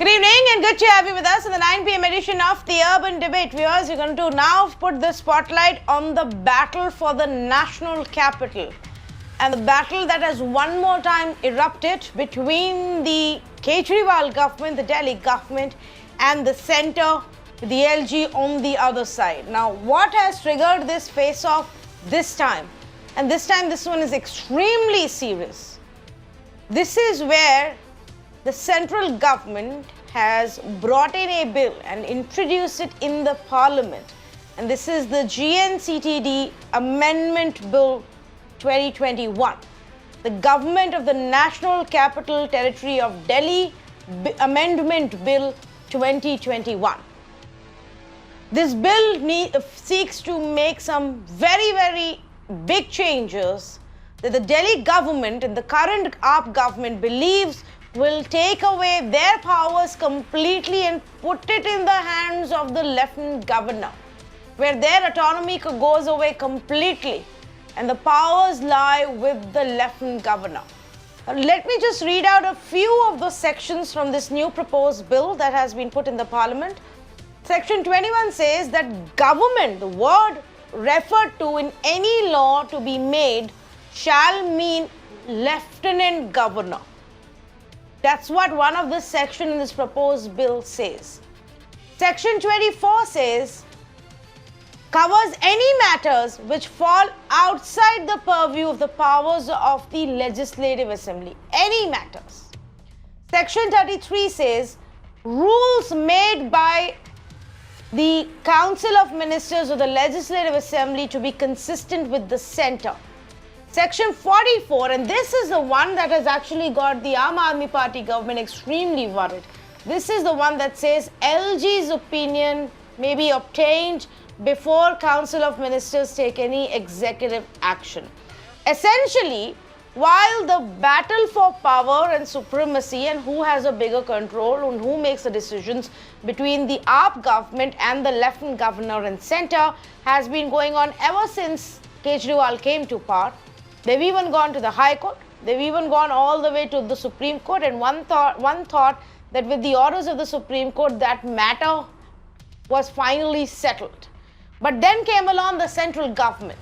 Good evening and good to have you with us in the 9 p.m. edition of the Urban Debate. Viewers, we're going to now put the spotlight on the battle for the national capital and the battle that has one more time erupted between the Kejriwal government, the Delhi government, and the centre, the LG on the other side. Now, what has triggered this face-off this time? And this time, this one is extremely serious. This is where the central government has brought in a bill and introduced it in the parliament. And this is the GNCTD Amendment Bill 2021. The Government of the National Capital Territory of Delhi Amendment Bill 2021. This bill seeks to make some very big changes that the Delhi government and the current AAP government believes will take away their powers completely and put it in the hands of the lieutenant governor, where their autonomy goes away completely and the powers lie with the lieutenant governor. Let me just read out a few of the sections from this new proposed bill that has been put in the parliament. Section 21 says that government, the word referred to in any law to be made, shall mean lieutenant governor. That's what one of the sections in this proposed bill says. Section 24 says, covers any matters which fall outside the purview of the powers of the Legislative Assembly. Any matters. Section 33 says, rules made by the Council of Ministers of the Legislative Assembly to be consistent with the centre. Section 44, and this is the one that has actually got the Aam Aadmi Party government extremely worried. This is the one that says LG's opinion may be obtained before Council of Ministers take any executive action. Essentially, while the battle for power and supremacy and who has a bigger control and who makes the decisions between the AAP government and the lieutenant governor and centre has been going on ever since Kejriwal came to power. They've even gone to the High Court. They've even gone all the way to the Supreme Court. And one thought that with the orders of the Supreme Court, that matter was finally settled. But then came along the central government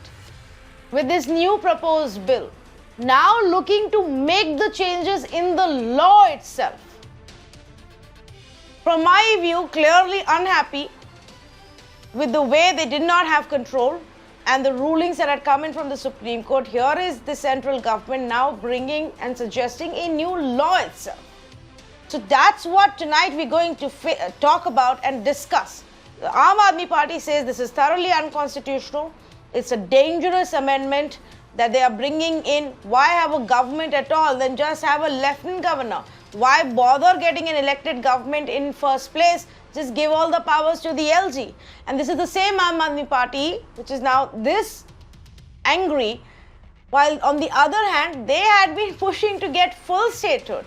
with this new proposed bill, now looking to make the changes in the law itself. From my view, clearly unhappy with the way they did not have control and the rulings that had come in from the Supreme Court. Here is the central government now bringing and suggesting a new law itself. So that's what tonight we're going to talk about and discuss. The Aam Aadmi Party says this is thoroughly unconstitutional. It's a dangerous amendment that they are bringing in. Why have a government at all? Then just have a lieutenant governor. Why bother getting an elected government in first place? Just give all the powers to the LG. And this is the same Aam Aadmi Party which is now this angry, while on the other hand, they had been pushing to get full statehood.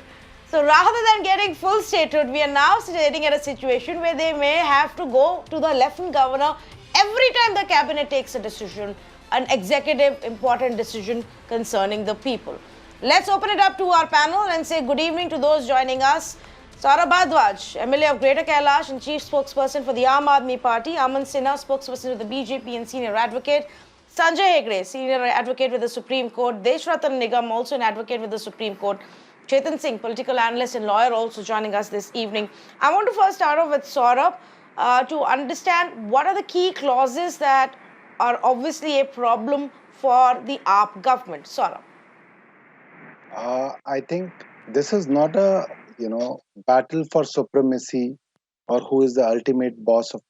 So rather than getting full statehood, we are now sitting at a situation where they may have to go to the lieutenant governor every time the cabinet takes a decision, an executive important decision concerning the people. Let's open it up to our panel and say good evening to those joining us. Saurabh Bhardwaj, MLA of Greater Kailash and Chief Spokesperson for the Aam Aadmi Party. Aman Sinha, Spokesperson of the BJP and Senior Advocate. Sanjay Hegde, Senior Advocate with the Supreme Court. Deshratan Nigam, also an Advocate with the Supreme Court. Chetan Singh, Political Analyst and Lawyer, also joining us this evening. I want to first start off with Saurabh to understand what are the key clauses that are obviously a problem for the AAP government. Saurabh. I think this is not a battle for supremacy or who is the ultimate boss of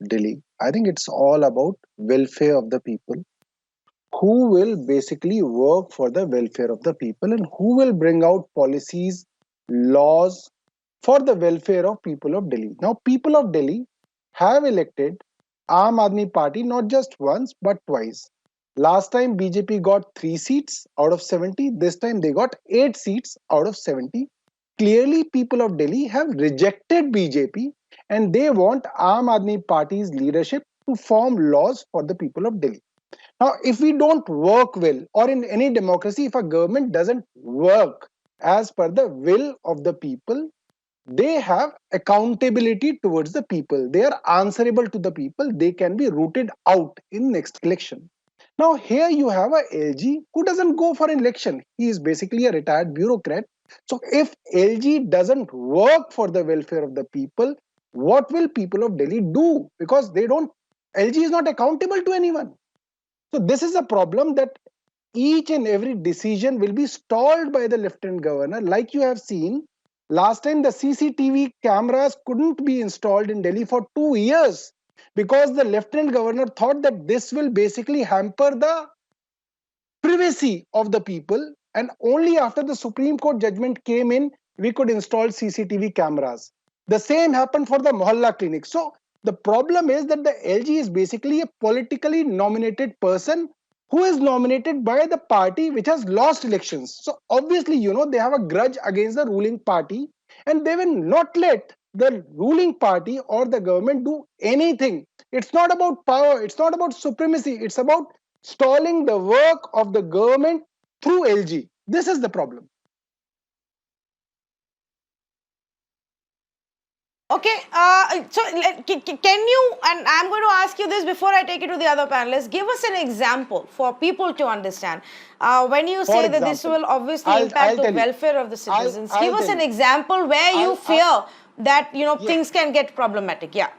Delhi. I think it's all about welfare of the people, who will basically work for the welfare of the people and who will bring out policies, laws for the welfare of people of Delhi. Now, people of Delhi have elected Aam Aadmi Party not just once but twice. Last time BJP got 3 seats out of 70. This time they got 8 seats out of 70. Clearly, people of Delhi have rejected BJP and they want Aam Aadmi Party's leadership to form laws for the people of Delhi. Now, if we don't work well, or in any democracy, if a government doesn't work as per the will of the people, they have accountability towards the people. They are answerable to the people. They can be rooted out in next election. Now here you have a LG who doesn't go for an election. He is basically a retired bureaucrat. So if LG doesn't work for the welfare of the people, what will people of Delhi do? Because they don't, LG is not accountable to anyone. So this is a problem, that each and every decision will be stalled by the lieutenant governor. Like you have seen, last time the CCTV cameras couldn't be installed in Delhi for 2 years because the lieutenant governor thought that this will basically hamper the privacy of the people, and only after the Supreme Court judgment came in, we could install CCTV cameras. The same happened for the Mohalla clinic. So the problem is that the LG is basically a politically nominated person who is nominated by the party which has lost elections. So obviously, they have a grudge against the ruling party, and they will not let the ruling party or the government do anything. It's not about power, it's not about supremacy, it's about stalling the work of the government through LG. This is the problem. Okay, so can you, and I'm going to ask you this before I take it to the other panelists, give us an example for people to understand. When you say that this will obviously impact the welfare of the citizens, give us an example where you fear that things can get problematic. Yeah.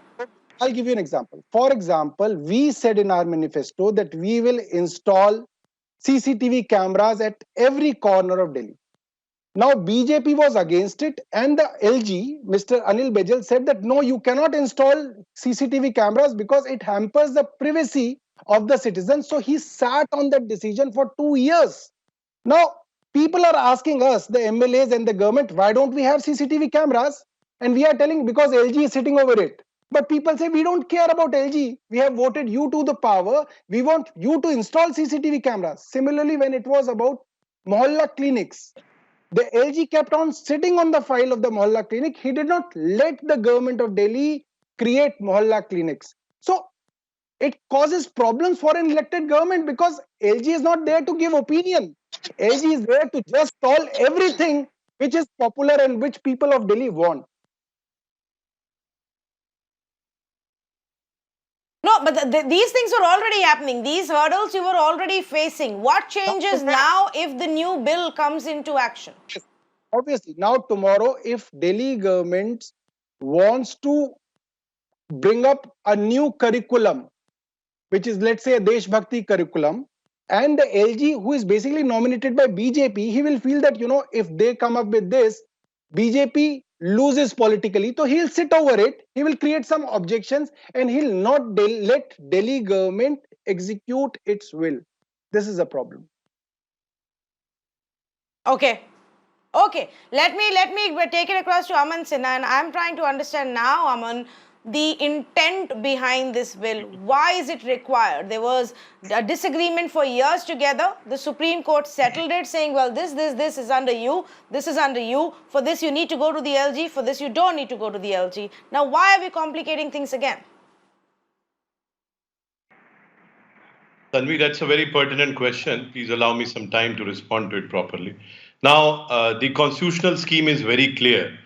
I'll give you an example. For example, we said in our manifesto that we will install CCTV cameras at every corner of Delhi. Now, BJP was against it, and the LG, Mr. Anil Baijal, said that no, you cannot install CCTV cameras because it hampers the privacy of the citizens. So he sat on that decision for 2 years. Now, people are asking us, the MLAs and the government, why don't we have CCTV cameras? And we are telling because LG is sitting over it. But people say, we don't care about LG. We have voted you to the power. We want you to install CCTV cameras. Similarly, when it was about Mohalla clinics, the LG kept on sitting on the file of the Mohalla clinic. He did not let the government of Delhi create Mohalla clinics. So it causes problems for an elected government because LG is not there to give opinion. LG is there to just solve everything which is popular and which people of Delhi want. No, but these things were already happening. These hurdles you were already facing. What changes now if the new bill comes into action? Obviously, now tomorrow, if Delhi government wants to bring up a new curriculum, which is, let's say, a Desh Bhakti curriculum, and the LG, who is basically nominated by BJP, he will feel that, if they come up with this, BJP loses politically. So he'll sit over it, he will create some objections, and he'll not let Delhi government execute its will. This is a problem. Okay. Okay. Let me take it across to Aman Sinha, and I'm trying to understand now, Aman, the intent behind this bill. Why is it required? There was a disagreement for years together. The Supreme Court settled it, saying, well, this is under you. This is under you. For this, you need to go to the LG. For this, you don't need to go to the LG. Now, why are we complicating things again? Tanvi, that's a very pertinent question. Please allow me some time to respond to it properly. Now, the constitutional scheme is very clear.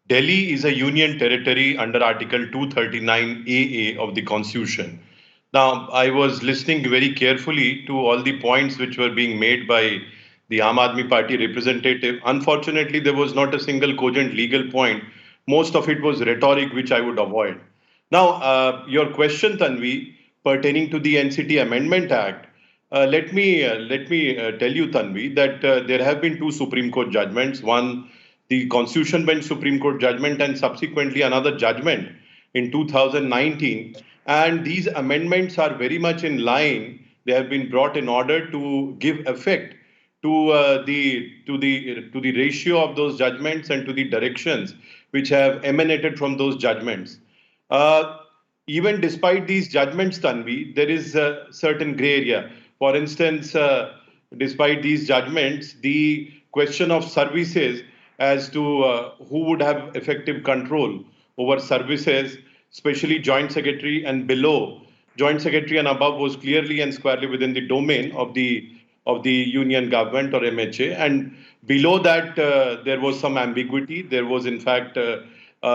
Delhi is a union territory under Article 239AA of the Constitution. Now, I was listening very carefully to all the points which were being made by the Aam Aadmi Party representative. Unfortunately, there was not a single cogent legal point. Most of it was rhetoric, which I would avoid. Now, your question, Tanvi, pertaining to the NCT Amendment Act, let me tell you, Tanvi, that there have been two Supreme Court judgments. One, the Constitution Bench Supreme Court judgment, and subsequently another judgment in 2019. And these amendments are very much in line. They have been brought in order to give effect to the ratio of those judgments and to the directions which have emanated from those judgments. Even despite these judgments, Tanvi, there is a certain gray area. For instance, despite these judgments, the question of services as to who would have effective control over services, especially Joint Secretary and below. Joint Secretary and above was clearly and squarely within the domain of the union government or MHA. And below that, there was some ambiguity. There was, in fact,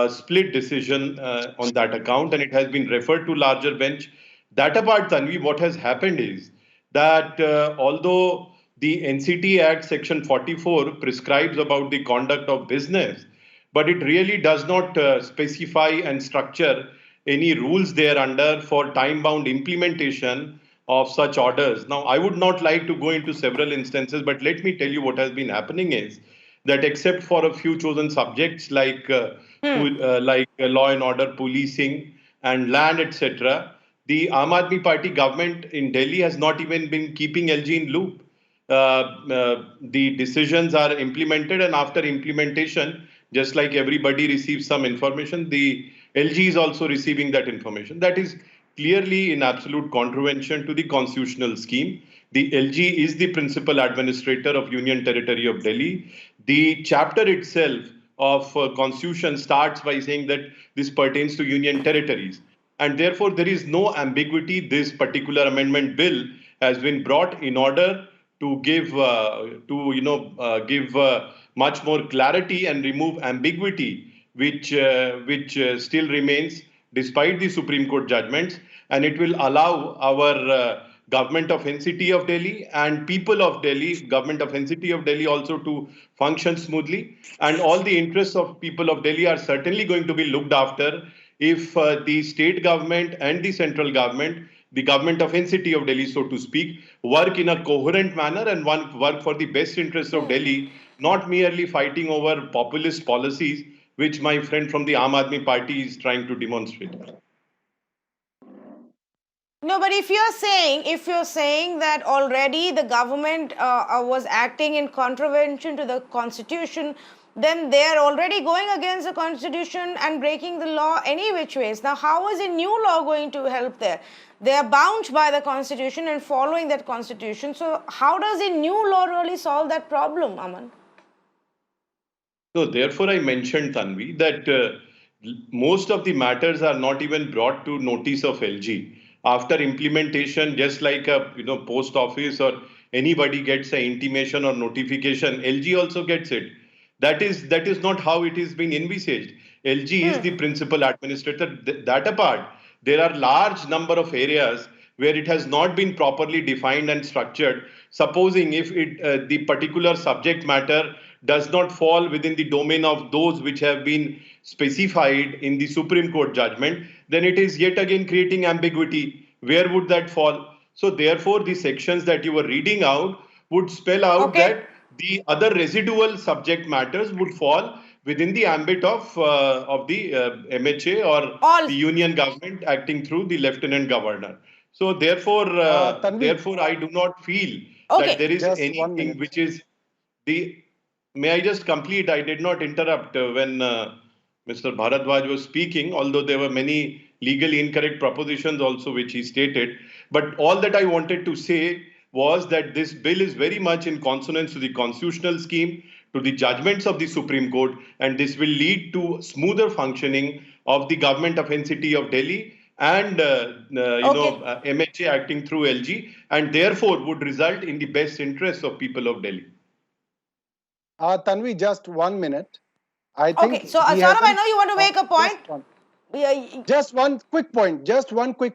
split decision on that account, and it has been referred to larger bench. That apart, Tanvi, what has happened is that although the NCT Act Section 44 prescribes about the conduct of business, but it really does not specify and structure any rules there under for time-bound implementation of such orders. Now, I would not like to go into several instances, but let me tell you what has been happening is that except for a few chosen subjects like law and order, policing, and land, etc., the Aam Aadmi Party government in Delhi has not even been keeping LG in loop. The decisions are implemented, and after implementation, just like everybody receives some information, the LG is also receiving that information. That is clearly in absolute contravention to the constitutional scheme. The LG is the principal administrator of Union Territory of Delhi. The chapter itself of Constitution starts by saying that this pertains to Union Territories. And therefore, there is no ambiguity. This particular amendment bill has been brought in order to give much more clarity and remove ambiguity, which still remains despite the Supreme Court judgments, and it will allow our government of NCT of Delhi and people of Delhi, government of NCT of Delhi also to function smoothly, and all the interests of people of Delhi are certainly going to be looked after if the state government and the central government, the government of NCT of Delhi, so to speak, work in a coherent manner and work for the best interests of Delhi, not merely fighting over populist policies, which my friend from the Aam Aadmi Party is trying to demonstrate. No, but if you're saying that already the government was acting in contravention to the constitution, then they are already going against the constitution and breaking the law any which ways. Now, how is a new law going to help there? They are bound by the constitution and following that constitution. So, how does a new law really solve that problem, Aman? So, therefore, I mentioned, Tanvi, that most of the matters are not even brought to notice of LG. After implementation, just like a post office or anybody gets an intimation or notification, LG also gets it. That is not how it is being envisaged. LG is the principal administrator. That apart, there are large number of areas where it has not been properly defined and structured. Supposing if the particular subject matter does not fall within the domain of those which have been specified in the Supreme Court judgment, then it is yet again creating ambiguity. Where would that fall? So therefore, the sections that you were reading out would spell out that the other residual subject matters would fall within the ambit of the MHA or the union government acting through the lieutenant governor. So therefore, therefore, I do not feel that there is just anything which is the. May I just complete? I did not interrupt when Mr. Bharadwaj was speaking, although there were many legally incorrect propositions also which he stated. But all that I wanted to say was that this bill is very much in consonance to the constitutional scheme, to the judgments of the Supreme Court, and this will lead to smoother functioning of the government of NCT of Delhi and MHA acting through LG, and therefore would result in the best interests of people of Delhi. Tanvi, just 1 minute. I think. Okay, so Saurabh, I know you want to make a point. Just one quick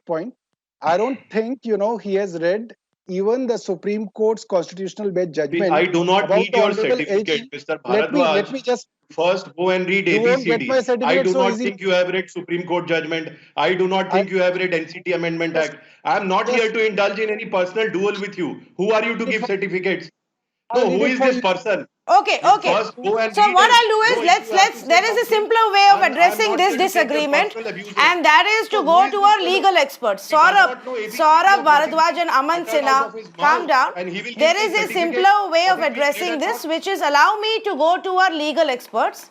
point. I don't think he has read even the Supreme Court's constitutional bench judgment. I do not need your certificate, Mr. Bharadwaj. Let me just first go and read ABCD. I do not think you have read Supreme Court judgment. I do not think you have read NCT Amendment Act. I am not here to indulge in any personal duel with you. Who are you to give certificates? No, who is this person? Okay. So what I'll do is there is a simpler way of addressing this disagreement, and that is to go to our legal experts. Saurabh Bharadwaj and Aman Sinha, calm down. There is a simpler way of addressing this, which is allow me to go to our legal experts.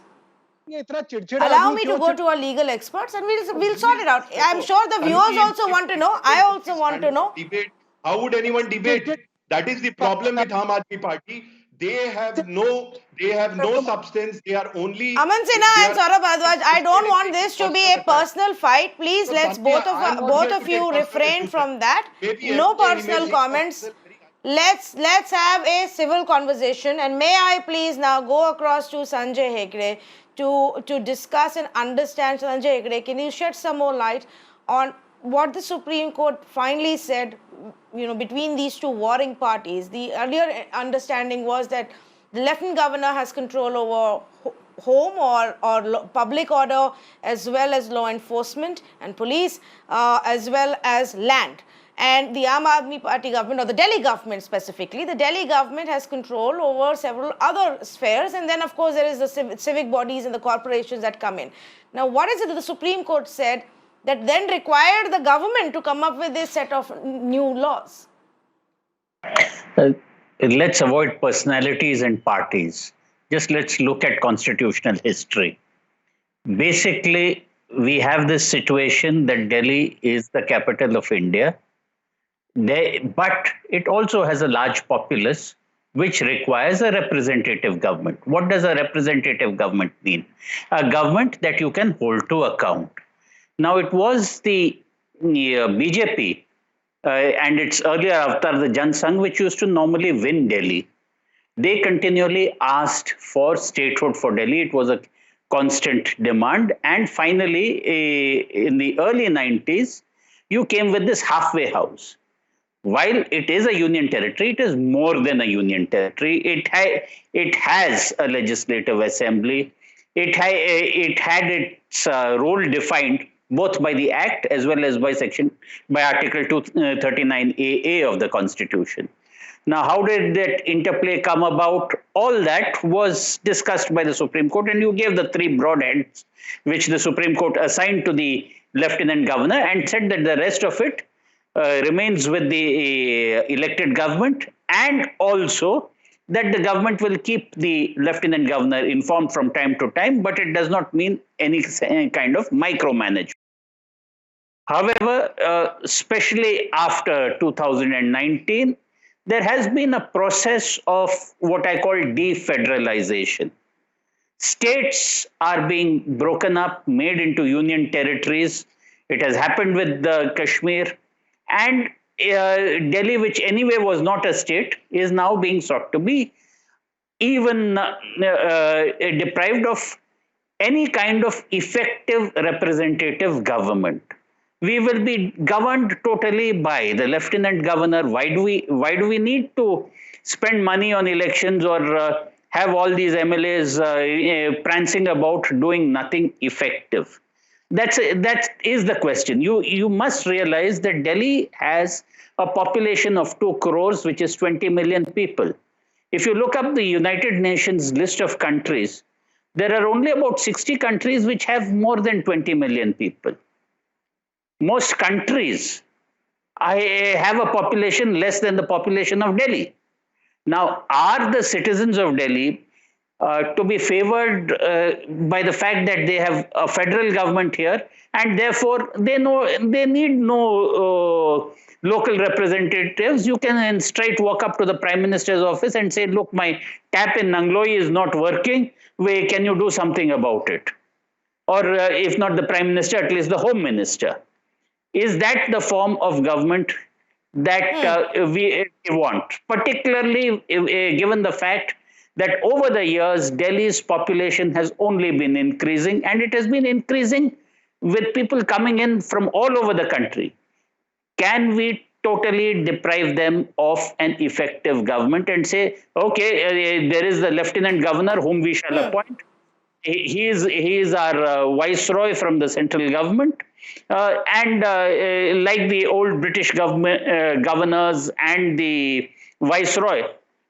Allow me to go to our legal experts, and we'll sort it out. I'm sure the viewers also want to know. I also want to know. How would anyone debate? That is the problem with Aam Aadmi Party. They have no substance. They are only. Aman Sinha and Saurabh Bharadwaj, I don't want this to be a personal fight. Please, let's both of you refrain from that. No personal comments. Let's have a civil conversation. And may I please now go across to Sanjay Hegde to discuss and understand. Sanjay Hegde, can you shed some more light on what the Supreme Court finally said, between these two warring parties? The earlier understanding was that the Lieutenant Governor has control over home or public order, as well as law enforcement and police, as well as land. And the Aam Aadmi Party government, or the Delhi government specifically, the Delhi government has control over several other spheres. And then, of course, there is the civic bodies and the corporations that come in. Now, what is it that the Supreme Court said that then required the government to come up with this set of new laws? Let's avoid personalities and parties. Just let's look at constitutional history. Basically, we have this situation that Delhi is the capital of India. But it also has a large populace, which requires a representative government. What does a representative government mean? A government that you can hold to account. Now, it was the BJP and its earlier avatar, the Jan Sangh, which used to normally win Delhi. They continually asked for statehood for Delhi. It was a constant demand. And finally, in the early 90s, you came with this halfway house. While it is a union territory, it is more than a union territory. It has a legislative assembly. It had its role defined both by the Act as well as by Article 239AA of the Constitution. Now, how did that interplay come about? All that was discussed by the Supreme Court, and you gave the three broad heads which the Supreme Court assigned to the Lieutenant Governor and said that the rest of it remains with the elected government, and also that the government will keep the Lieutenant Governor informed from time to time, but it does not mean any kind of micromanagement. However, especially after 2019, there has been a process of what I call defederalization. States are being broken up, made into union territories. It has happened with Kashmir. And Delhi, which anyway was not a state, is now being sought to be even deprived of any kind of effective representative government. We will be governed totally by the Lieutenant Governor. Why do we need to spend money on elections or have all these MLAs prancing about doing nothing effective? That is the question. You must realize that Delhi has a population of 2 crores, which is 20 million people. If you look up the United Nations list of countries, there are only about 60 countries which have more than 20 million people. Most countries have a population less than the population of Delhi. Now, are the citizens of Delhi to be favored by the fact that they have a federal government here, and therefore they need no local representatives? You can straight walk up to the Prime Minister's office and say, look, my tap in Nangloi is not working. Can you do something about it? Or if not the Prime Minister, at least the Home Minister. Is that the form of government that we want? Particularly given the fact that over the years, Delhi's population has only been increasing, and it has been increasing with people coming in from all over the country. Can we totally deprive them of an effective government and say, okay, there is the Lieutenant Governor whom we shall appoint. He is our viceroy from the central government. And like the old British governors and the viceroy,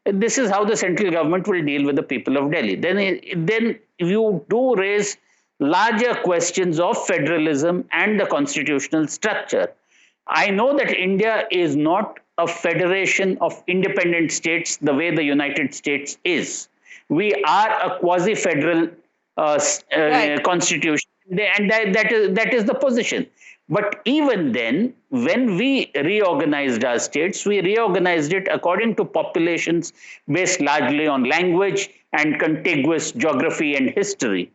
this is how the central government will deal with the people of Delhi. Then you do raise larger questions of federalism and the constitutional structure. I know that India is not a federation of independent states the way the United States is. We are a quasi-federal constitution, and that is the position. But even then, when we reorganized our states, we reorganized it according to populations based largely on language and contiguous geography and history.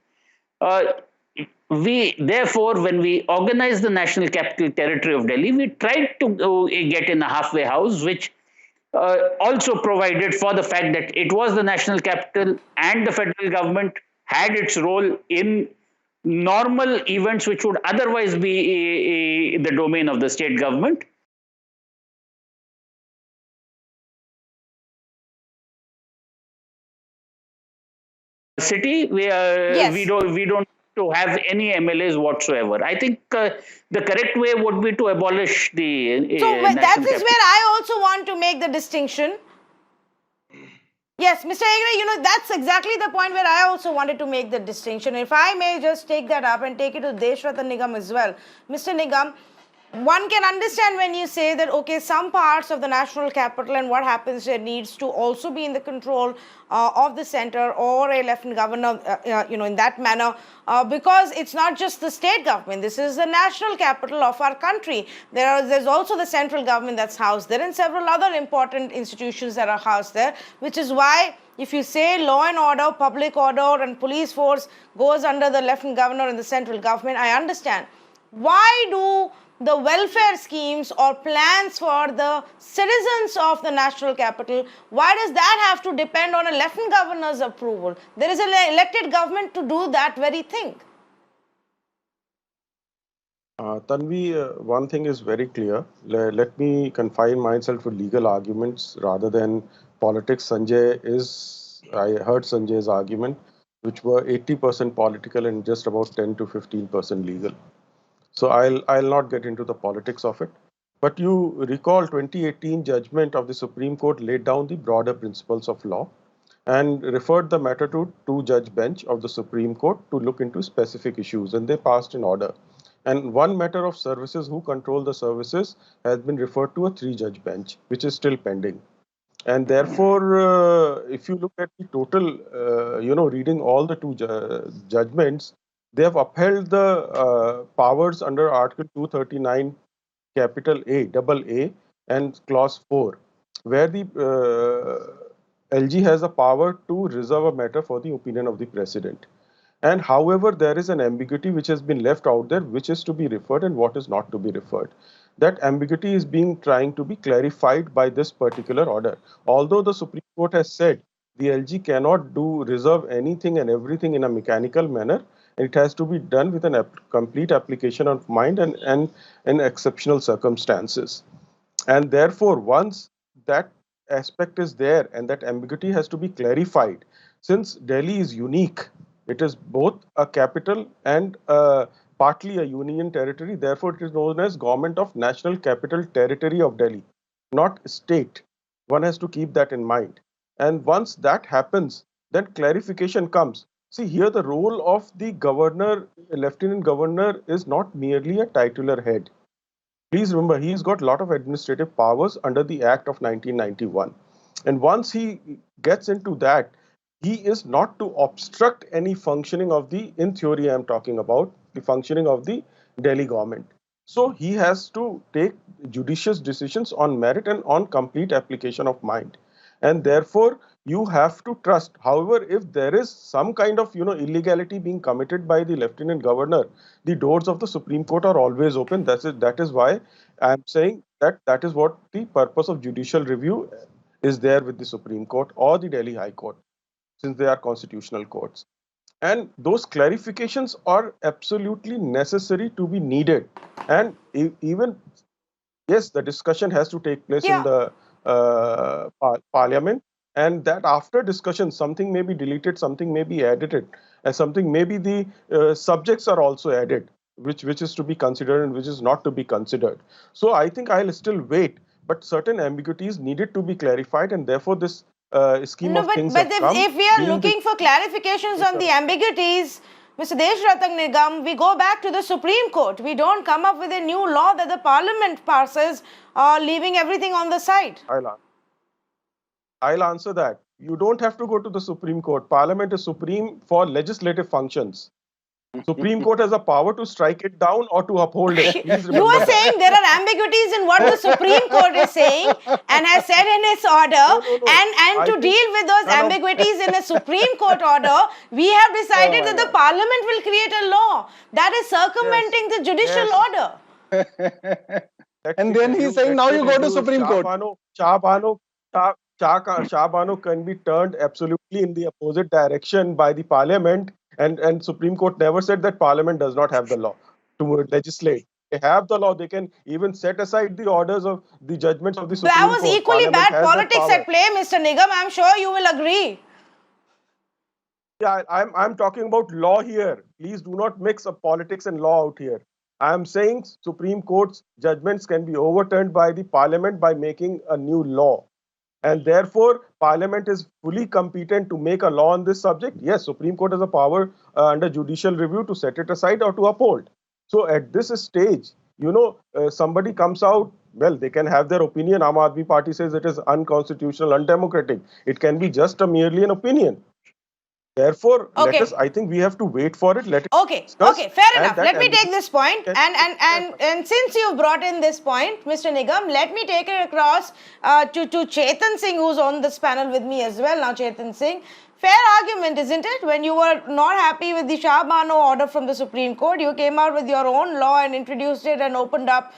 Therefore, when we organized the National Capital Territory of Delhi, we tried to get in a halfway house, which also provided for the fact that it was the national capital and the federal government had its role in normal events which would otherwise be the domain of the state government. City, we don't to have any MLAs whatsoever. I think the correct way would be to abolish the that is where I also want to make the distinction. Yes, Mr. Hegde, that's exactly the point where I also wanted to make the distinction. If I may just take that up and take it to Desh Ratan Nigam as well. Mr. Nigam, one can understand when you say that, okay, some parts of the national capital and what happens there needs to also be in the control of the center or a lieutenant governor, in that manner, because it's not just the state government. This is the national capital of our country. There's also the central government that's housed there and several other important institutions that are housed there, which is why if you say law and order, public order and police force goes under the lieutenant governor and the central government, I understand. Why do the welfare schemes or plans for the citizens of the national capital, why does that have to depend on a lieutenant governor's approval? There is an elected government to do that very thing. Tanvi, one thing is very clear. Let me confine myself to legal arguments rather than politics. I heard Sanjay's argument, which were 80% political and just about 10 to 15% legal. So I'll not get into the politics of it. But you recall 2018 judgment of the Supreme Court laid down the broader principles of law and referred the matter to two-judge bench of the Supreme Court to look into specific issues, and they passed an order. And one matter of services, who control the services, has been referred to a three-judge bench, which is still pending. And therefore, if you look at the total, reading all the two judgments, they have upheld the powers under Article 239, capital A, double A, and Clause 4, where the LG has a power to reserve a matter for the opinion of the President. And however, there is an ambiguity which has been left out there, which is to be referred and what is not to be referred. That ambiguity is trying to be clarified by this particular order. Although the Supreme Court has said the LG cannot reserve anything and everything in a mechanical manner, and it has to be done with a complete application of mind and in exceptional circumstances. And therefore, once that aspect is there and that ambiguity has to be clarified, since Delhi is unique, it is both a capital and partly a union territory, therefore it is known as Government of National Capital Territory of Delhi, not state. One has to keep that in mind. And once that happens, then clarification comes. See, here the role of the governor, lieutenant governor, is not merely a titular head. Please remember, he's got a lot of administrative powers under the Act of 1991. And once he gets into that, he is not to obstruct any functioning of the, in theory I'm talking about, the functioning of the Delhi government. So he has to take judicious decisions on merit and on complete application of mind. And therefore, you have to trust. However, if there is some kind of illegality being committed by the lieutenant governor, the doors of the Supreme Court are always open. That is why I'm saying that is what the purpose of judicial review is there with the Supreme Court or the Delhi High Court, since they are constitutional courts. And those clarifications are absolutely necessary to be needed. And even, yes, the discussion has to take place in the parliament, and that after discussion, something may be deleted, something may be edited, and something maybe the subjects are also added, which is to be considered and which is not to be considered. So I think I'll still wait, but certain ambiguities needed to be clarified, and therefore this scheme of things have come. If we are looking for clarifications on the ambiguities, Mr. Desh Ratan Nigam, we go back to the Supreme Court. We don't come up with a new law that the Parliament passes, leaving everything on the side. I'll answer that. You don't have to go to the Supreme Court. Parliament is supreme for legislative functions. Supreme Court has a power to strike it down or to uphold it. You are saying there are ambiguities in what the Supreme Court is saying and has said in its order, and to deal with those ambiguities in a Supreme Court order, we have decided that the Parliament will create a law that is circumventing the judicial order. And then he's saying now you go to Supreme Court. Shah Bano can be turned absolutely in the opposite direction by the Parliament And Supreme Court never said that Parliament does not have the law to legislate. They have the law. They can even set aside the orders of the judgments of the Supreme That Court. was equally Parliament bad has that politics power. at play, Mr. Nigam. I'm sure you will agree. Yeah, I'm talking about law here. Please do not mix up politics and law out here. I am saying Supreme Court's judgments can be overturned by the Parliament by making a new law. And therefore, Parliament is fully competent to make a law on this subject. Yes, Supreme Court has a power under judicial review to set it aside or to uphold. So at this stage, somebody comes out, well, they can have their opinion. Aam Aadmi Party says it is unconstitutional, undemocratic. It can be just merely an opinion. Therefore, I think we have to wait for it. Let it discuss. Okay, fair enough. Let me take this point. And since you brought in this point, Mr. Nigam, let me take it across to Chetan Singh, who's on this panel with me as well. Now, Chetan Singh, fair argument, isn't it? When you were not happy with the Shah Bano order from the Supreme Court, you came out with your own law and introduced it and opened up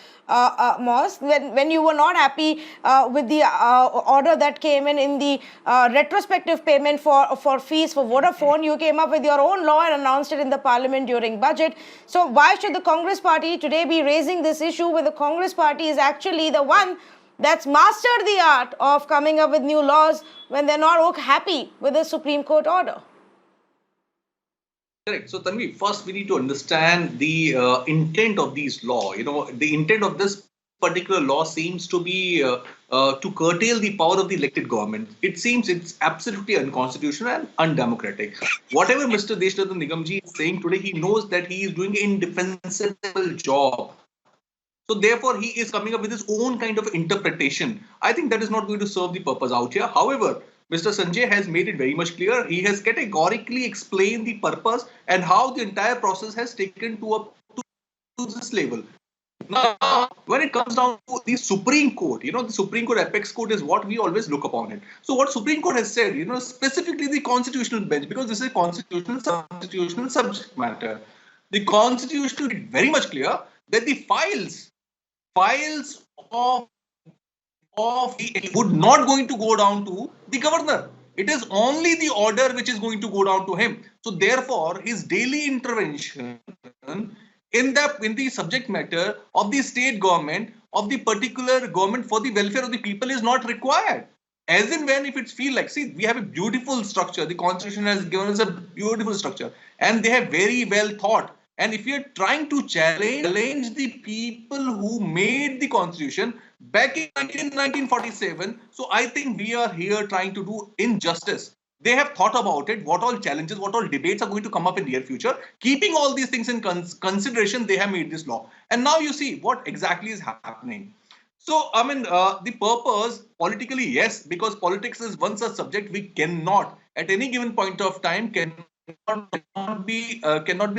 mosque. When you were not happy with the order that came in the retrospective payment for fees for Vodafone, you came up with your own law and announced it in the parliament during budget. So why should the Congress party today be raising this issue when the Congress party is actually the one that's mastered the art of coming up with new laws when they're not happy with the Supreme Court order? Correct. So, Tanvi, first we need to understand the intent of these law. The intent of this particular law seems to be to curtail the power of the elected government. It seems it's absolutely unconstitutional and undemocratic. Whatever Mr. Deshnandan Nigamji is saying today, he knows that he is doing an indefensible job. So therefore, he is coming up with his own kind of interpretation. I think that is not going to serve the purpose out here. However, Mr. Sanjay has made it very much clear. He has categorically explained the purpose and how the entire process has taken to this level. Now, when it comes down to the Supreme Court, the Supreme Court apex court is what we always look upon it. So what Supreme Court has said, specifically the constitutional bench, because this is a constitutional subject matter. The Constitution is very much clear that the files of it would not going to go down to the governor. It is only the order which is going to go down to him. So therefore, his daily intervention in the subject matter of the state government, of the particular government for the welfare of the people is not required. As in when if it's feel like, see, we have a beautiful structure. The Constitution has given us a beautiful structure and they have very well thought. And if you are trying to challenge the people who made the Constitution back in 1947, so I think we are here trying to do injustice. They have thought about it, what all challenges, what all debates are going to come up in the near future. Keeping all these things in consideration, they have made this law. And now you see what exactly is happening. So, I mean, the purpose, politically, yes, because politics is one such subject we cannot, at any given point of time, cannot be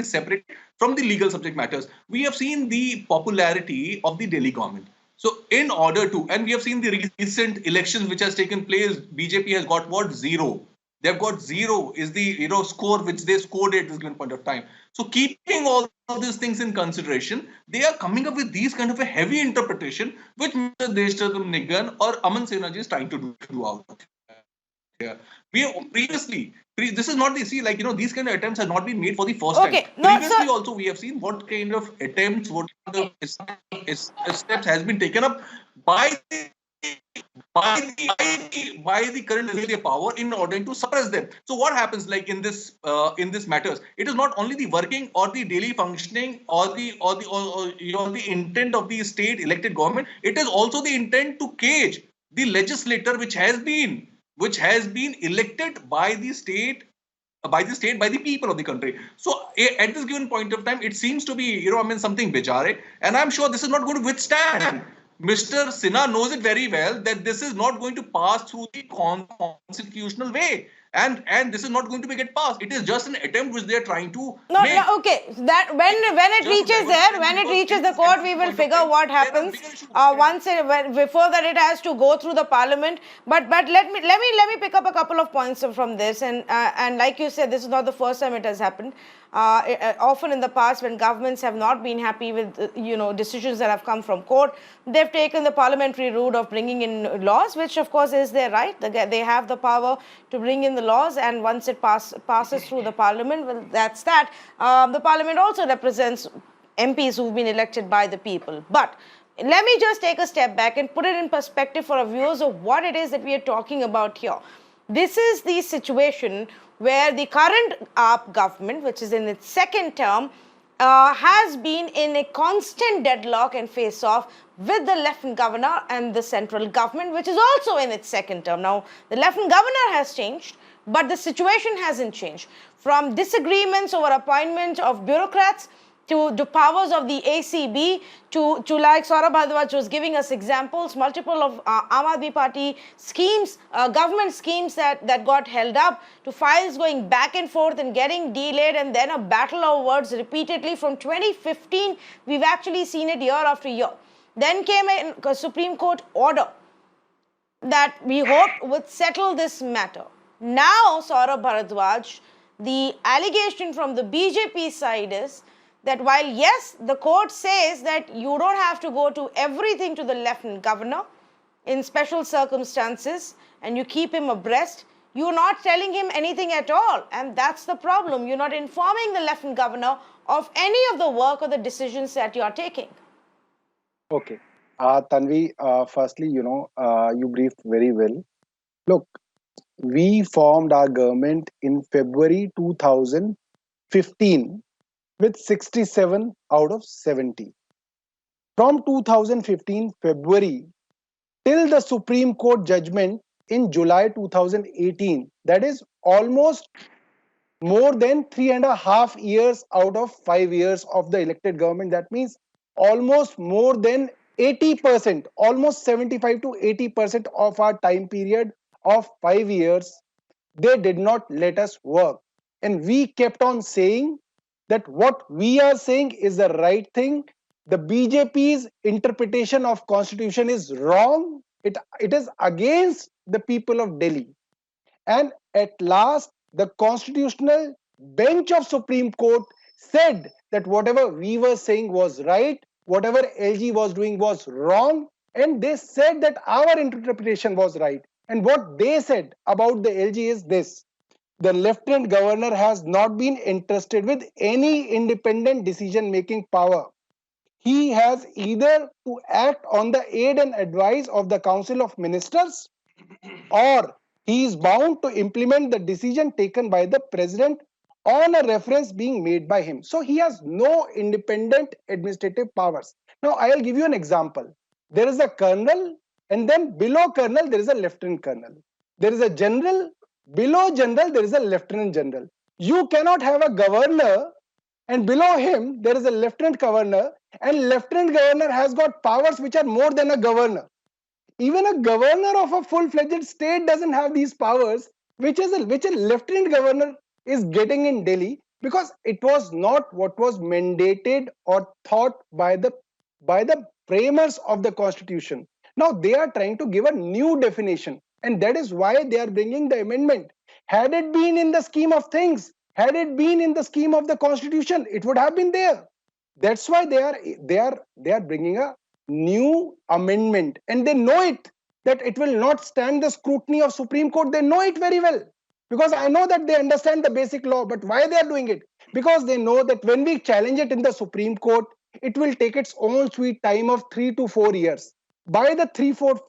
separate from the legal subject matters. We have seen the popularity of the Delhi government. So in order to, and we have seen the recent elections which has taken place, BJP has got what? 0. They've got 0 is the score which they scored at this given point of time. So keeping all of these things in consideration, they are coming up with these kind of a heavy interpretation which Mr. Deshnandan Nigamji or Aman Senaji is trying to do out. Yeah. We have previously, this is not the, see, like, these kind of attempts have not been made for the first time. Previously also we have seen what kind of attempts, what kind of steps has been taken up by the current legislative power in order to suppress them. So what happens like in this matters, it is not only the working or the daily functioning or the intent of the state elected government, it is also the intent to cage the legislator which has been elected by the state, by the people of the country. So at this given point of time, it seems to be, something bijare. And I'm sure this is not going to withstand. Mr. Sinha knows it very well that this is not going to pass through the constitutional way. And this is not going to get passed. It is just an attempt which they are trying to make. Okay. That when it reaches there, when it reaches the court, we will figure what happens. Before that, it has to go through the parliament. But let me pick up a couple of points from this. And like you said, this is not the first time it has happened. Often in the past, when governments have not been happy with decisions that have come from court, they've taken the parliamentary route of bringing in laws, which of course is their right. They have the power to bring in the laws, and once it passes through the parliament, well, that's that. The parliament also represents MPs who've been elected by the people. But let me just take a step back and put it in perspective for our viewers of what it is that we are talking about here. This is the situation where the current AAP government, which is in its second term, has been in a constant deadlock and face-off with the Lieutenant Governor and the central government, which is also in its second term. Now, the Lieutenant Governor has changed, but the situation hasn't changed. From disagreements over appointment of bureaucrats to powers of the ACB, to like Saurabh Bharadwaj was giving us examples, multiple of Aam Aadmi Party schemes, government schemes that got held up, to files going back and forth and getting delayed, and then a battle of words repeatedly. From 2015, we've actually seen it year after year. Then came a Supreme Court order that we hoped would settle this matter. Now, Saurabh Bharadwaj, the allegation from the BJP side is that while, yes, the court says that you don't have to go to everything to the Lieutenant Governor in special circumstances and you keep him abreast, you're not telling him anything at all. And that's the problem. You're not informing the Lieutenant Governor of any of the work or the decisions that you're taking. Okay. Tanvi, firstly, you briefed very well. Look, we formed our government in February 2015 with 67 out of 70. From 2015 February till the Supreme Court judgment in July 2018, that is almost more than 3.5 years out of 5 years of the elected government. That means almost more than 80%, almost 75 to 80% of our time period of 5 years, they did not let us work. And we kept on saying that what we are saying is the right thing. The BJP's interpretation of constitution is wrong. It is against the people of Delhi. And at last, the constitutional bench of Supreme Court said that whatever we were saying was right, whatever LG was doing was wrong, and they said that our interpretation was right. And what they said about the LG is this: the Lieutenant Governor has not been entrusted with any independent decision-making power. He has either to act on the aid and advice of the Council of Ministers, or he is bound to implement the decision taken by the President on a reference being made by him. So he has no independent administrative powers. Now, I'll give you an example. There is a colonel, and then below colonel, there is a lieutenant colonel. There is a general. Below general, there is a lieutenant general. You cannot have a governor, and below him, there is a lieutenant governor, and lieutenant governor has got powers which are more than a governor. Even a governor of a full-fledged state doesn't have these powers, which a lieutenant governor is getting in Delhi, because it was not what was mandated or thought by the framers of the constitution. Now they are trying to give a new definition, and that is why they are bringing the amendment. Had it been in the scheme of things, had it been in the scheme of the constitution, it would have been there. That's why they are bringing a new amendment, and they know it that it will not stand the scrutiny of Supreme Court. They know it very well, because I know that they understand the basic law. But why they are doing it? Because they know that when we challenge it in the Supreme Court, it will take its own sweet time of 3 to 4 years. By the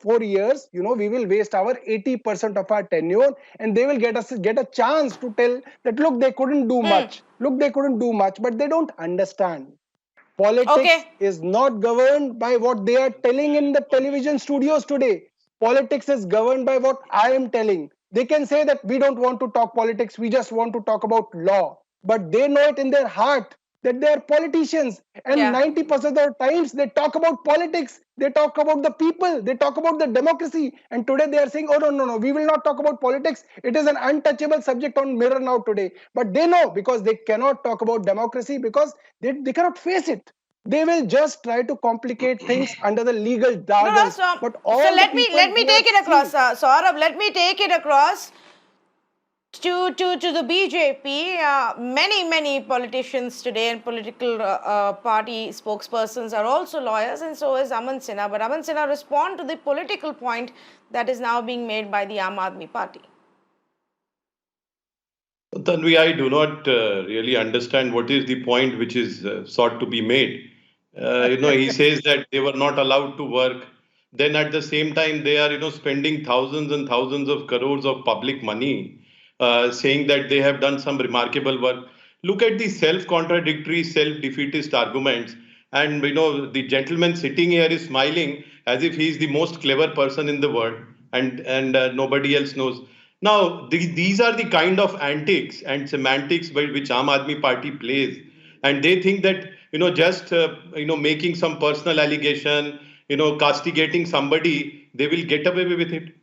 4 years, we will waste our 80% of our tenure, and they will get a chance to tell that, look, they couldn't do much. Look, they couldn't do much, but they don't understand. Politics is not governed by what they are telling in the television studios today. Politics is governed by what I am telling. They can say that we don't want to talk politics, we just want to talk about law. But they know it in their heart that they are politicians. And 90% of the times they talk about politics, they talk about the people, they talk about the democracy. And today they are saying, oh, no, we will not talk about politics. It is an untouchable subject on Mirror Now today. But they know, because they cannot talk about democracy, because they cannot face it. They will just try to complicate things under the legal jargon. But all so let me take it across, Saurabh. Let me take it across to the BJP. Many politicians today and political party spokespersons are also lawyers, and so is Aman Sinha. But Aman Sinha, respond to the political point that is now being made by the Aam Aadmi Party. Tanvi, I do not really understand what is the point which is sought to be made. He says that they were not allowed to work. Then at the same time, they are, spending thousands and thousands of crores of public money, saying that they have done some remarkable work. Look at the self-contradictory, self-defeatist arguments. And, the gentleman sitting here is smiling as if he is the most clever person in the world and nobody else knows. Now, these are the kind of antics and semantics by which Aam Aadmi Party plays, and they think that just making some personal allegation, castigating somebody, they will get away with it.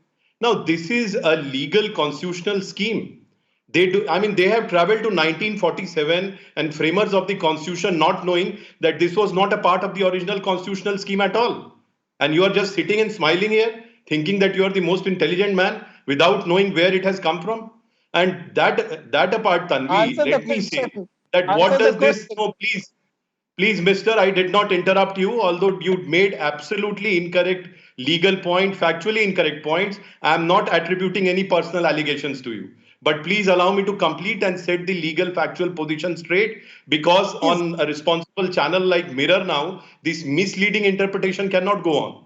Now, this is a legal constitutional scheme. They do. I mean, they have traveled to 1947 and framers of the constitution, not knowing that this was not a part of the original constitutional scheme at all. And you are just sitting and smiling here, thinking that you are the most intelligent man without knowing where it has come from. And that apart, Tanvi, Answer the let me say question. that Answer what the does this? question. No, please, Mister, I did not interrupt you, although you made absolutely incorrect legal point, factually incorrect points. I am not attributing any personal allegations to you. But please allow me to complete and set the legal factual position straight, because on a responsible channel like Mirror now, this misleading interpretation cannot go on.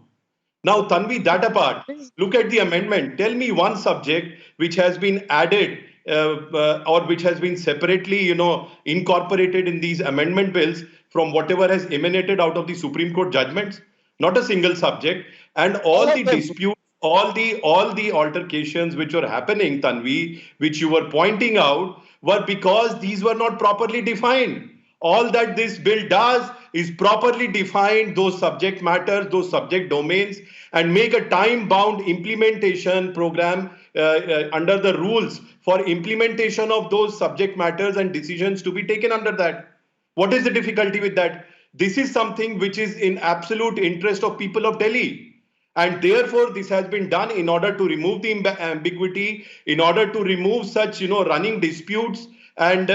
Now, Tanvi, that apart, look at the amendment. Tell me one subject which has been added or which has been separately, incorporated in these amendment bills from whatever has emanated out of the Supreme Court judgments. Not a single subject, and all the disputes, all the altercations which were happening, Tanvi, which you were pointing out, were because these were not properly defined. All that this bill does is properly define those subject matters, those subject domains, and make a time-bound implementation program under the rules for implementation of those subject matters and decisions to be taken under that. What is the difficulty with that? This is something which is in absolute interest of people of Delhi. And therefore, this has been done in order to remove the ambiguity, in order to remove such, running disputes and,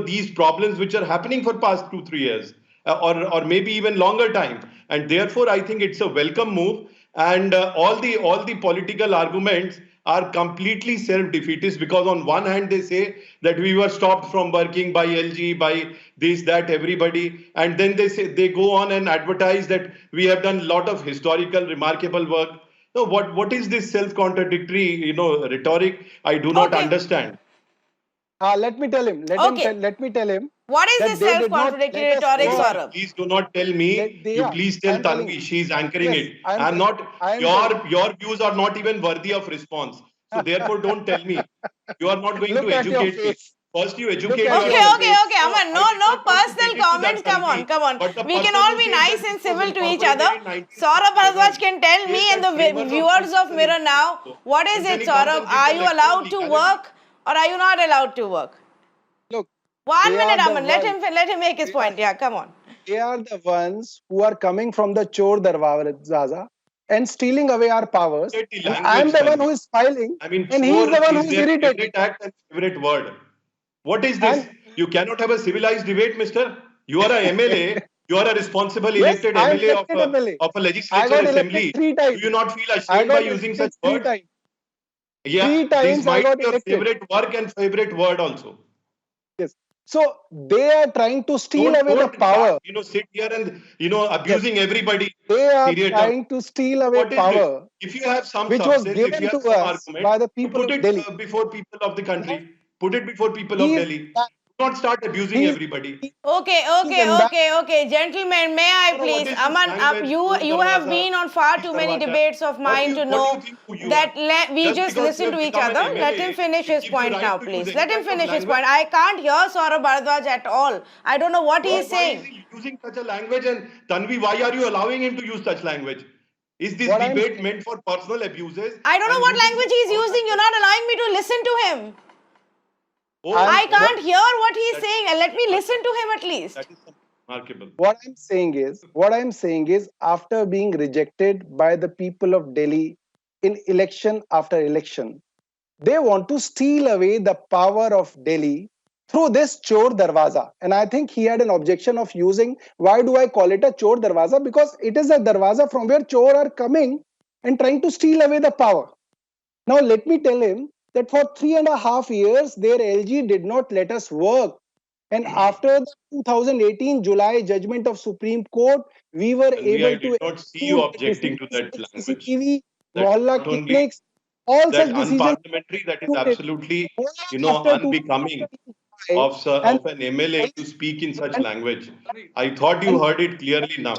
these problems which are happening for past 2-3 years or maybe even longer time. And therefore, I think it's a welcome move. And all the political arguments are completely self-defeatist, because on one hand they say that we were stopped from working by LG, by this, that, everybody, and then they go on and advertise that we have done a lot of historical, remarkable work. So what is this self-contradictory, rhetoric? I do not understand. Let me tell him. Let me tell him. What is that this they did not self-contradictory let us rhetoric, go. Saurabh? Please do not tell me. You please tell Tanvi. She is anchoring it. I'm not. Your views are not even worthy of response. So therefore, don't tell me. You are not going to educate me. First, you educate. Okay, Aman. No personal comments. Come on. We can all be nice and civil to each other. Saurabh Bharadwaj can tell me and the viewers of Mirror now, what is it, Saurabh? Are you allowed to work or are you not allowed to work? Look, 1 minute, Aman. Let him make his point. Yeah, come on. They are the ones who are coming from the Chor Darwaza and stealing away our powers. I am the one who is smiling, and he is the one who is irritated. Favorite act and favorite word. What is this? You cannot have a civilized debate, mister. You are a MLA. You are a responsible elected MLA of a legislature assembly. 3 times. Do you not feel ashamed by using such words? Yeah, 3 times this might be your elected. favorite work and favorite word also. Yes. So they are trying to steal away the power. Sit here and abusing everybody. They are trying to steal away power. If you have some which was given to us by the people of Delhi. Before people of the country. Put it before people of Delhi. Do not start abusing everybody. Okay. Gentlemen, may I please, Aman, you have been on far too many debates of mine to know that we just listen to each other. Let him finish his point now, please. Let him finish his point. I can't hear Saurabh Bharadwaj at all. I don't know what he is saying. Why is he using such a language? And Tanvi, why are you allowing him to use such language? Is this debate meant for personal abuses? I don't know what language he's using. You're not allowing me to listen to him. I can't hear what he's saying. Let me listen to him at least. That is remarkable. What I'm saying is, after being rejected by the people of Delhi in election after election, they want to steal away the power of Delhi through this Chor Darwaza. And I think he had an objection of using, why do I call it a Chor Darwaza? Because it is a Darwaza from where Chor are coming and trying to steal away the power. Now let me tell him that for 3.5 years, their LG did not let us work. And after the 2018 July judgment of Supreme Court, we were Tanvi, I able did to not see you execute objecting to that dismantle language. CCTV, That's mohalla not only clinics, all that such decisions unparliamentary, that is executed absolutely, only after unbecoming 2025. And of an MLA to speak in such and language. I thought you heard it clearly now.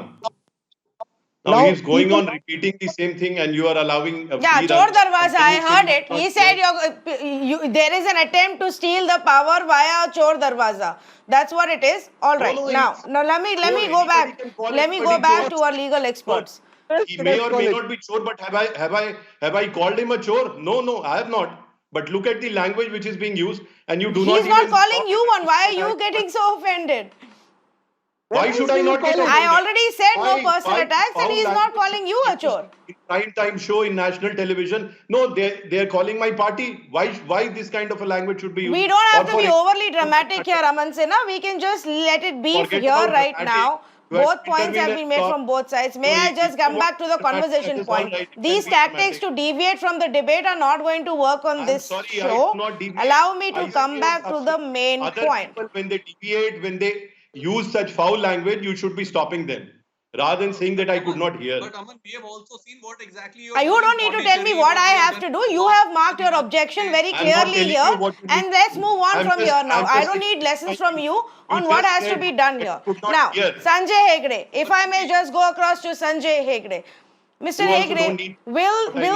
Now now he's going people on repeating the same thing, and you are allowing a Yeah, free Chor run. Darwaza, I heard it. Not He said clear. there is an attempt to steal the power via Chor Darwaza. That's what it is. All No, right. no, Now, it's let me chore. go Anybody back. can call Let me go anybody back chore. to our legal No, experts. he may or may not be chore, but have I called him a chore? No, I have not. But look at the language which is being used, and you do He's not not even calling stop you one. Why are and you getting so offended? Why should I not get offended? I already said no personal Why attacks, and foul he's not language calling you a should be chore. used in prime time show in national television? No, they're calling my party. Why this kind of a language should be used? We don't have Or to be for overly dramatic here, Aman Sinha. We can just let it be Forget here about right dramatic. now. You have Both to points have intervene been and made stop. from both sides. May So I if just you come want back to the dramatic, conversation that is all point? right. You These can be tactics dramatic. to deviate from the debate are not going to work on I'm this sorry, show. I do not deviate. Allow me to I come say back to the main other point. people, when they deviate, when they use such foul language, you should be stopping them rather than saying that I could not hear. But Aman, we have also seen what exactly you're You doing don't need to tell me Pondicherry, what I you have to do. You have marked your objection very I'm not clearly telling here. you what you need And let's to move do. on from here now. I'm I just don't need lessons from explaining. you on You what just has to said be done that here. you could not Now, hear. Sanjay Hegde. If I may just go across to Sanjay Hegde. Mr. You also don't Hegde, need what I need.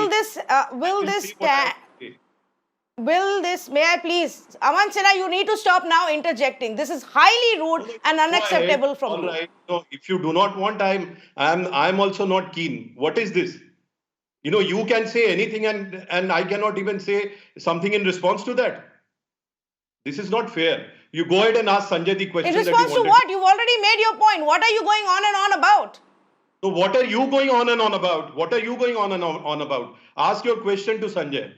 will I this say what I have to say. may I please, Aman Sinha, you need to stop now interjecting. This is highly rude and Go ahead. unacceptable from All you. right. No, if you do not want, I'm also not keen. What is this? You can say anything, and I cannot even say something in response to that. This is not fair. You go ahead and ask Sanjay the question In that you response to wanted. what? You've already made your point. What are you going on and on about? So what are you going on and on about? What are you going on and on about? Ask your question to Sanjay.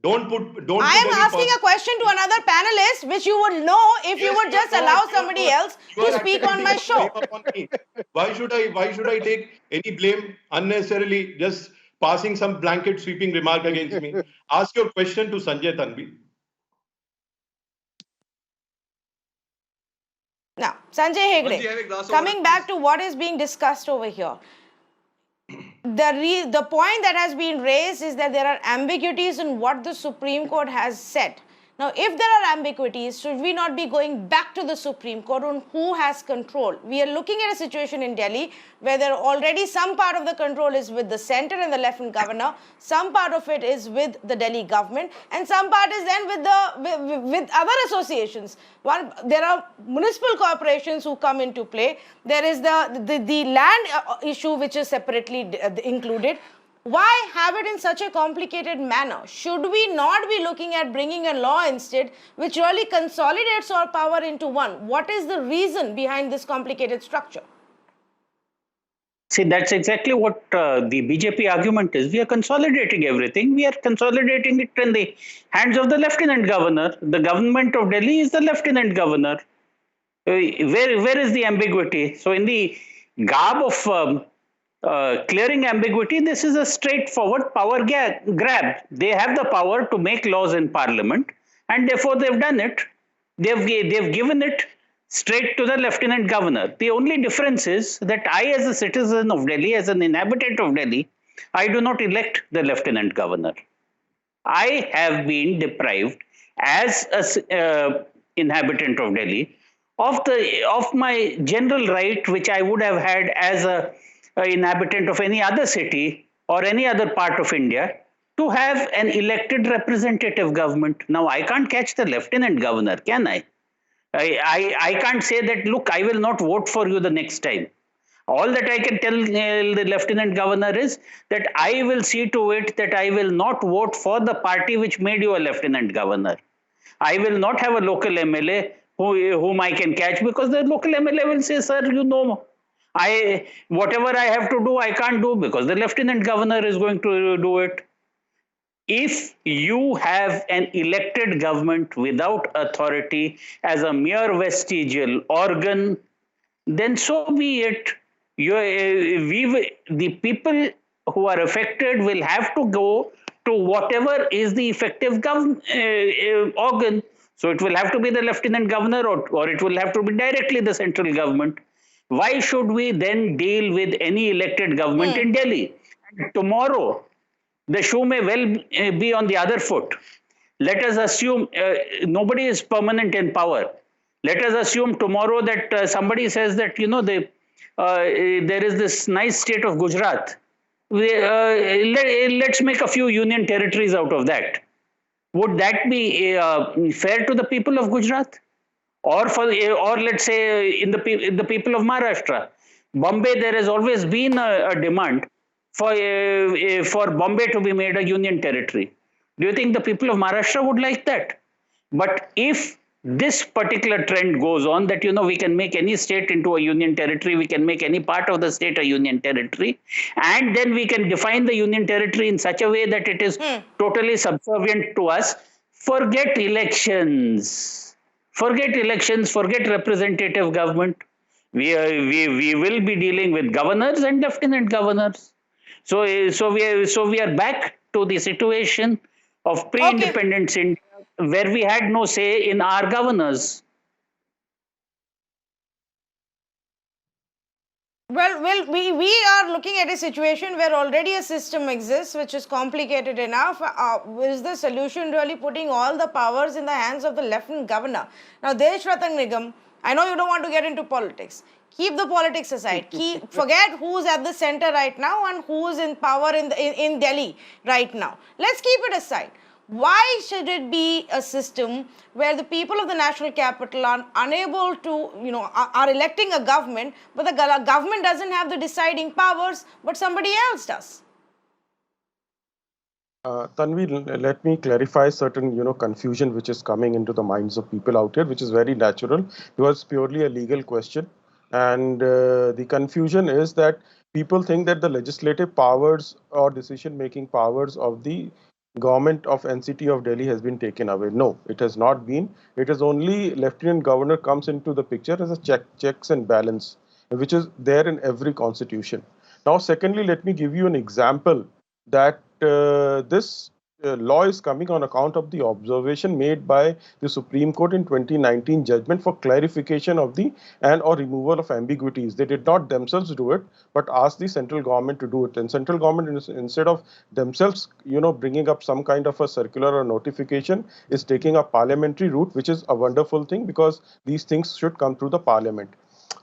Don't I put am any asking a question to another panelist, which you would know if you Yes, would you are just not- allow you are somebody not- else you to are speak on accepting my the show. blame upon me. Why should I take any blame unnecessarily, just passing some blanket sweeping remark against me? Ask your question to Sanjay Tanvi. Now, Sanjay Manji, have a Hegde, glass of coming water, back please. to what is being discussed over here. The point that has been raised is that there are ambiguities in what the Supreme Court has said. Now, if there are ambiguities, should we not be going back to the Supreme Court on who has control? We are looking at a situation in Delhi where there already some part of the control is with the center and the lieutenant governor, some part of it is with the Delhi government, and some part is then with other associations. There are municipal corporations who come into play. There is the land issue which is separately included. Why have it in such a complicated manner? Should we not be looking at bringing a law instead which really consolidates our power into one? What is the reason behind this complicated structure? See, that's exactly what the BJP argument is. We are consolidating everything. We are consolidating it in the hands of the lieutenant governor. The government of Delhi is the lieutenant governor. Where is the ambiguity? So, in the garb of clearing ambiguity, this is a straightforward power grab. They have the power to make laws in parliament, and therefore they've done it. They've given it straight to the lieutenant governor. The only difference is that I, as a citizen of Delhi, as an inhabitant of Delhi, I do not elect the lieutenant governor. I have been deprived as an inhabitant of Delhi of my general right, which I would have had as a inhabitant of any other city or any other part of India, to have an elected representative government. Now, I can't catch the lieutenant governor, can I? I can't say that, look, I will not vote for you the next time. All that I can tell the lieutenant governor is that I will see to it that I will not vote for the party which made you a lieutenant governor. I will not have a local MLA whom I can catch, because the local MLA will say, sir, whatever I have to do, I can't do because the lieutenant governor is going to do it. If you have an elected government without authority as a mere vestigial organ, then so be it. The people who are affected will have to go to whatever is the effective organ. So it will have to be the lieutenant governor, or it will have to be directly the central government. Why should we then deal with any elected government in Delhi? Tomorrow, the shoe may well be on the other foot. Let us assume nobody is permanent in power. Let us assume tomorrow that somebody says that, there is this nice state of Gujarat. Let's make a few union territories out of that. Would that be fair to the people of Gujarat? Or let's say in the people of Maharashtra? Bombay, there has always been a demand for Bombay to be made a union territory. Do you think the people of Maharashtra would like that? But if this particular trend goes on, that we can make any state into a union territory, we can make any part of the state a union territory, and then we can define the union territory in such a way that it is totally subservient to us. Forget elections, forget representative government. We will be dealing with governors and lieutenant governors. So we are back to the situation of pre-independence India, where we had no say in our governors. Well, we are looking at a situation where already a system exists which is complicated enough. Is the solution really putting all the powers in the hands of the lieutenant governor? Now, Desh Ratan Nigam, I know you don't want to get into politics. Keep the politics aside. Forget who's at the center right now and who's in power in Delhi right now. Let's keep it aside. Why should it be a system where the people of the national capital are unable to, are electing a government, but the government doesn't have the deciding powers, but somebody else does? Tanvi, let me clarify certain, confusion which is coming into the minds of people out here, which is very natural. It was purely a legal question. And the confusion is that people think that the legislative powers or decision-making powers of the government of NCT of Delhi has been taken away. No, it has not been. It is only Lieutenant Governor comes into the picture as a checks and balance, which is there in every constitution. Now, secondly, let me give you an example that this law is coming on account of the observation made by the Supreme Court in 2019 judgment for clarification of the or removal of ambiguities. They did not themselves do it, but asked the central government to do it. And central government, instead of themselves, bringing up some kind of a circular or notification, is taking a parliamentary route, which is a wonderful thing because these things should come through the parliament.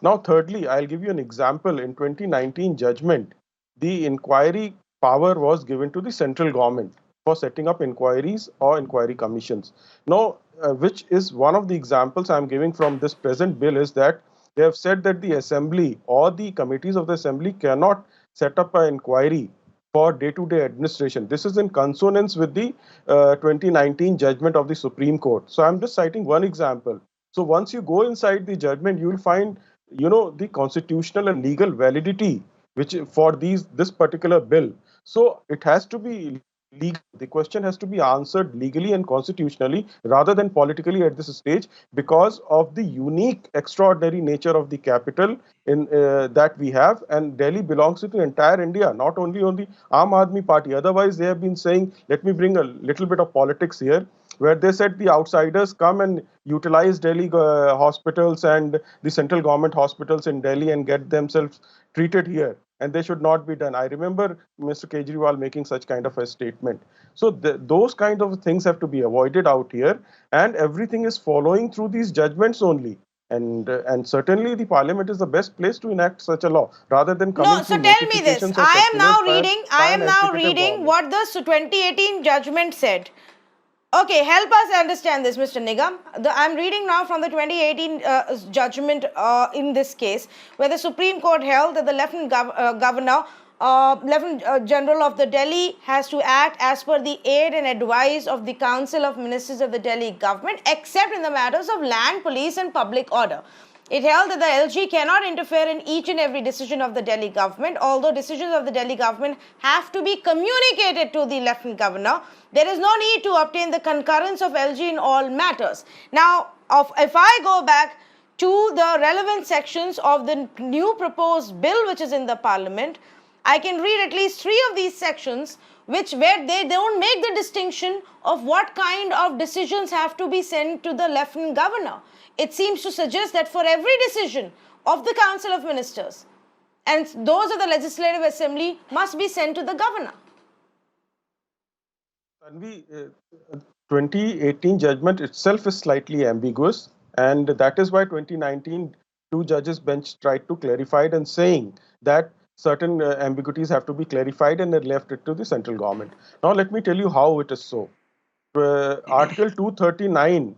Now, thirdly, I'll give you an example. In 2019 judgment, the inquiry power was given to the central government for setting up inquiries or inquiry commissions. Now, which is one of the examples I'm giving from this present bill is that they have said that the assembly or the committees of the assembly cannot set up an inquiry for day-to-day administration. This is in consonance with the 2019 judgment of the Supreme Court. So I'm just citing one example. So once you go inside the judgment, you will find, the constitutional and legal validity which for this particular bill. So it has to be legal. The question has to be answered legally and constitutionally rather than politically at this stage because of the unique, extraordinary nature of the capital in that we have. And Delhi belongs to the entire India, not only on the Aam Aadmi Party. Otherwise, they have been saying, let me bring a little bit of politics here, where they said the outsiders come and utilize Delhi hospitals and the central government hospitals in Delhi and get themselves treated here. And they should not be done. I remember Mr. Kejriwal making such kind of a statement. So those kind of things have to be avoided out here. And everything is following through these judgments only. And certainly the parliament is the best place to enact such a law rather than coming. No, so tell me this. I am now reading what the 2018 judgment said. Okay, help us understand this, Mr. Nigam. I'm reading now from the 2018 judgment in this case, where the Supreme Court held that the Lieutenant General of the Delhi has to act as per the aid and advice of the Council of Ministers of the Delhi government, except in the matters of land, police and public order. It held that the LG cannot interfere in each and every decision of the Delhi government, although decisions of the Delhi government have to be communicated to the Lieutenant Governor. There is no need to obtain the concurrence of LG in all matters. Now, if I go back to the relevant sections of the new proposed bill which is in the parliament, I can read at least 3 of these sections where they don't make the distinction of what kind of decisions have to be sent to the Lieutenant Governor. It seems to suggest that for every decision of the Council of Ministers and those of the Legislative Assembly must be sent to the Governor. Tanvi, 2018 judgment itself is slightly ambiguous, and that is why 2019 two judges bench tried to clarify it and saying that certain ambiguities have to be clarified and they left it to the central government. Now let me tell you how it is so. Article 239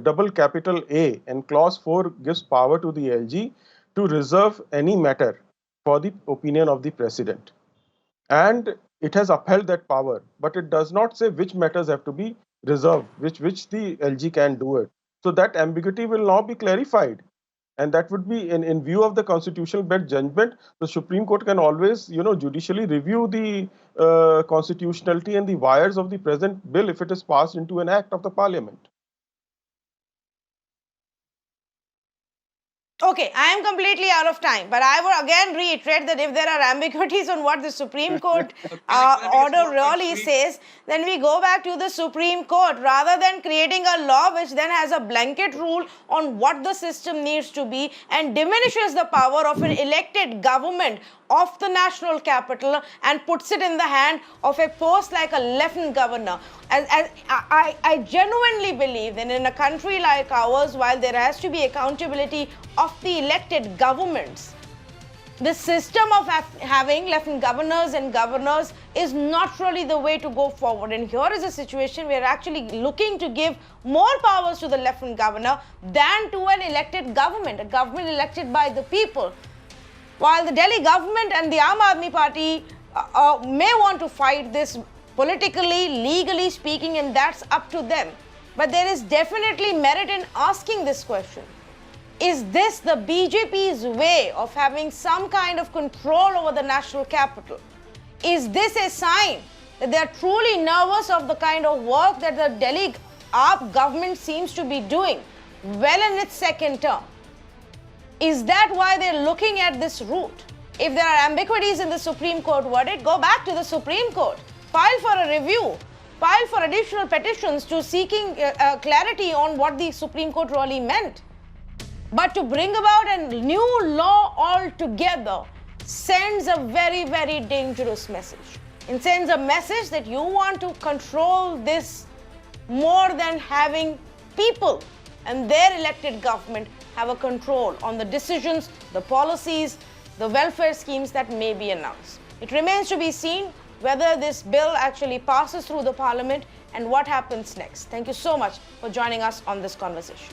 double capital A and clause 4 gives power to the LG to reserve any matter for the opinion of the president, and it has upheld that power, but it does not say which matters have to be reserved, which the LG can do it. So that ambiguity will now be clarified, and that would be in view of the constitutional bench judgment. The Supreme Court can always, judicially review the constitutionality and the wires of the present bill if it is passed into an act of the parliament. Okay, I am completely out of time, but I would again reiterate that if there are ambiguities on what the Supreme Court order really says, then we go back to the Supreme Court rather than creating a law which then has a blanket rule on what the system needs to be and diminishes the power of an elected government of the national capital and puts it in the hand of a post like a lieutenant governor. I genuinely believe that in a country like ours, while there has to be accountability of the elected governments, the system of having lieutenant governors and governors is not really the way to go forward. And here is a situation where we're actually looking to give more powers to the lieutenant governor than to an elected government, a government elected by the people. While the Delhi government and the Aam Aadmi Party may want to fight this politically, legally speaking, and that's up to them. But there is definitely merit in asking this question. Is this the BJP's way of having some kind of control over the national capital? Is this a sign that they are truly nervous of the kind of work that the Delhi AAP government seems to be doing well in its second term? Is that why they're looking at this route? If there are ambiguities in the Supreme Court verdict, go back to the Supreme Court, file for a review, file for additional petitions to seeking clarity on what the Supreme Court really meant. But to bring about a new law altogether sends a very, very dangerous message. It sends a message that you want to control this more than having people and their elected government have a control on the decisions, the policies, the welfare schemes that may be announced. It remains to be seen whether this bill actually passes through the parliament and what happens next. Thank you so much for joining us on this conversation.